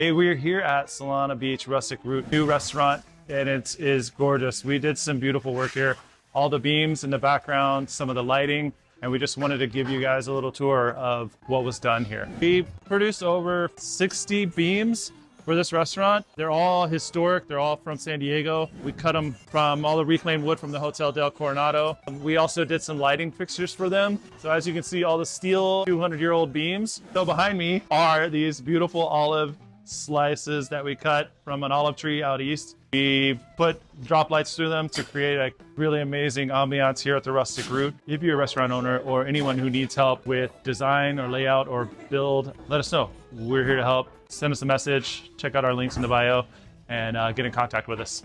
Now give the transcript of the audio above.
Hey, we're here at Solana Beach Rustic Root, new restaurant, and it is gorgeous. We did some beautiful work here. All the beams in the background, some of the lighting, and we just wanted to give you guys a little tour of what was done here. We produced over 60 beams for this restaurant. They're all historic. They're all from San Diego. We cut them from all the reclaimed wood from the Hotel del Coronado. We also did some lighting fixtures for them. So as you can see, all the steel 200-year-old beams. So behind me are these beautiful olive slices that we cut from an olive tree out east. We put drop lights through them to create a really amazing ambiance here at the Rustic Root. If you're a restaurant owner or anyone who needs help with design or layout or build, let us know. We're here to help. Send us a message, check out our links in the bio, and get in contact with us.